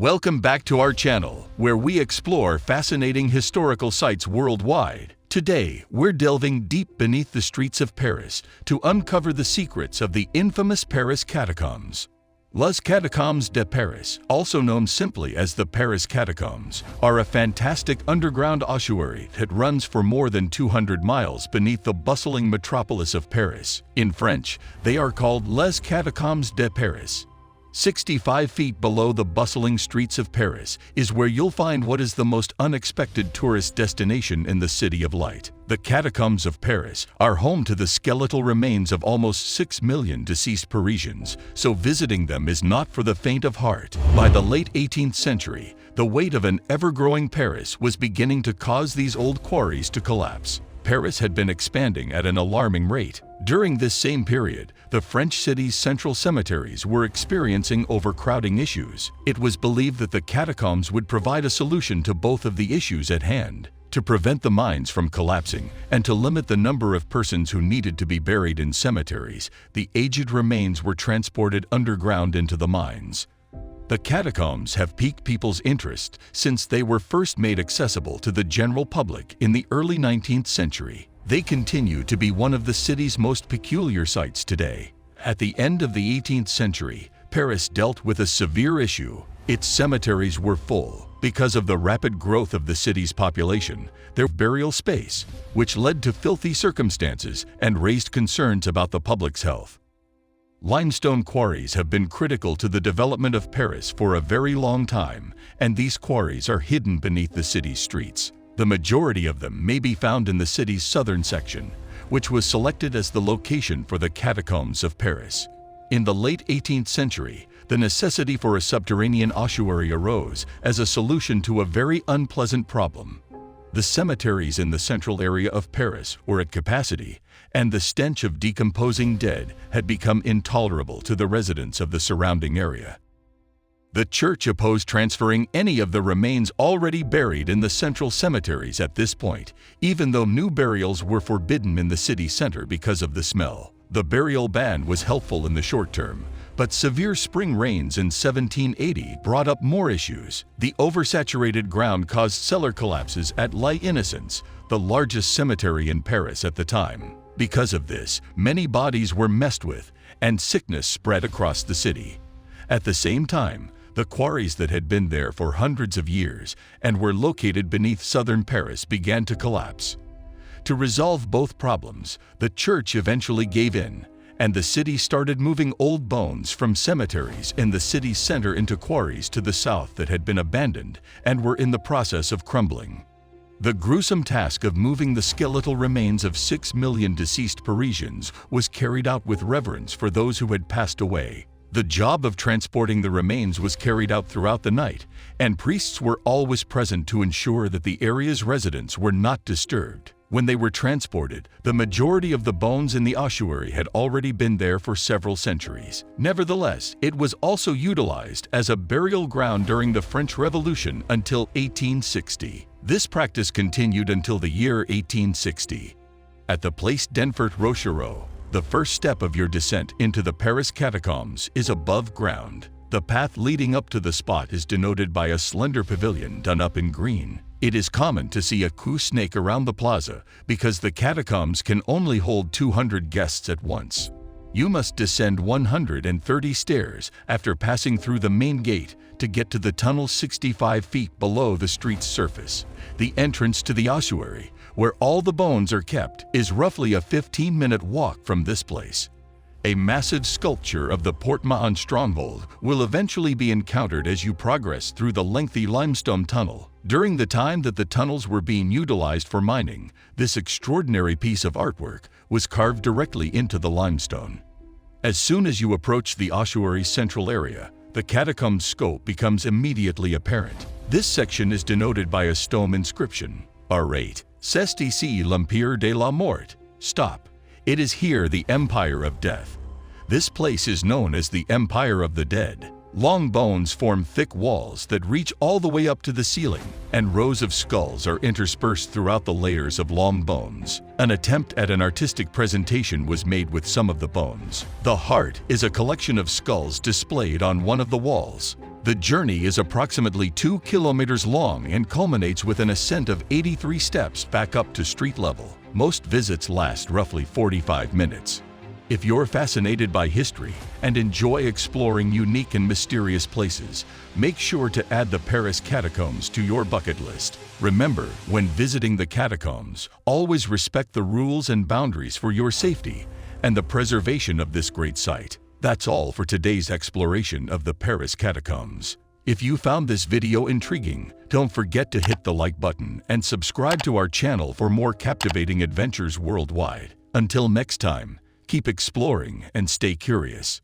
Welcome back to our channel, where we explore fascinating historical sites worldwide. Today, we're delving deep beneath the streets of Paris to uncover the secrets of the infamous Paris Catacombs. Les Catacombs de Paris, also known simply as the Paris Catacombs, are a fantastic underground ossuary that runs for more than 200 miles beneath the bustling metropolis of Paris. In French, they are called Les Catacombs de Paris. 65 feet below the bustling streets of Paris is where you'll find what is the most unexpected tourist destination in the City of Light. The Catacombs of Paris are home to the skeletal remains of almost 6 million deceased Parisians, so visiting them is not for the faint of heart. By the late 18th century, the weight of an ever-growing Paris was beginning to cause these old quarries to collapse. Paris had been expanding at an alarming rate. During this same period, the French city's central cemeteries were experiencing overcrowding issues. It was believed that the catacombs would provide a solution to both of the issues at hand, to prevent the mines from collapsing and to limit the number of persons who needed to be buried in cemeteries. The aged remains were transported underground into the mines. The catacombs have piqued people's interest since they were first made accessible to the general public in the early 19th century. They continue to be one of the city's most peculiar sites today. At the end of the 18th century, Paris dealt with a severe issue. Its cemeteries were full because of the rapid growth of the city's population, their burial space, which led to filthy circumstances and raised concerns about the public's health. Limestone quarries have been critical to the development of Paris for a very long time, and these quarries are hidden beneath the city's streets. The majority of them may be found in the city's southern section, which was selected as the location for the Catacombs of Paris. In the late 18th century, the necessity for a subterranean ossuary arose as a solution to a very unpleasant problem. The cemeteries in the central area of Paris were at capacity, and the stench of decomposing dead had become intolerable to the residents of the surrounding area. The church opposed transferring any of the remains already buried in the central cemeteries at this point, even though new burials were forbidden in the city center because of the smell. The burial ban was helpful in the short term, but severe spring rains in 1780 brought up more issues. The oversaturated ground caused cellar collapses at Les Innocents, the largest cemetery in Paris at the time. Because of this, many bodies were messed with, and sickness spread across the city. At the same time, the quarries that had been there for hundreds of years and were located beneath southern Paris began to collapse. To resolve both problems, the church eventually gave in, and the city started moving old bones from cemeteries in the city's center into quarries to the south that had been abandoned and were in the process of crumbling. The gruesome task of moving the skeletal remains of 6 million deceased Parisians was carried out with reverence for those who had passed away. The job of transporting the remains was carried out throughout the night, and priests were always present to ensure that the area's residents were not disturbed. When they were transported, the majority of the bones in the ossuary had already been there for several centuries. Nevertheless, it was also utilized as a burial ground during the French Revolution until 1860. This practice continued until the year 1860. At the Place d'Enfert Rochereau, the first step of your descent into the Paris Catacombs is above ground. The path leading up to the spot is denoted by a slender pavilion done up in green. It is common to see a queue snake around the plaza because the catacombs can only hold 200 guests at once. You must descend 130 stairs after passing through the main gate to get to the tunnel 65 feet below the street's surface. The entrance to the ossuary, where all the bones are kept, is roughly a 15-minute walk from this place. A massive sculpture of the Porte-Mahon stronghold will eventually be encountered as you progress through the lengthy limestone tunnel. During the time that the tunnels were being utilized for mining, this extraordinary piece of artwork was carved directly into the limestone. As soon as you approach the ossuary's central area, the catacomb's scope becomes immediately apparent. This section is denoted by a stone inscription, R8. C'est ici l'Empire de la Mort. Stop. It is here the Empire of Death. This place is known as the Empire of the Dead. Long bones form thick walls that reach all the way up to the ceiling, and rows of skulls are interspersed throughout the layers of long bones. An attempt at an artistic presentation was made with some of the bones. The heart is a collection of skulls displayed on one of the walls. The journey is approximately 2 kilometers long and culminates with an ascent of 83 steps back up to street level. Most visits last roughly 45 minutes. If you're fascinated by history and enjoy exploring unique and mysterious places, make sure to add the Paris Catacombs to your bucket list. Remember, when visiting the catacombs, always respect the rules and boundaries for your safety and the preservation of this great site. That's all for today's exploration of the Paris Catacombs. If you found this video intriguing, don't forget to hit the like button and subscribe to our channel for more captivating adventures worldwide. Until next time, keep exploring and stay curious.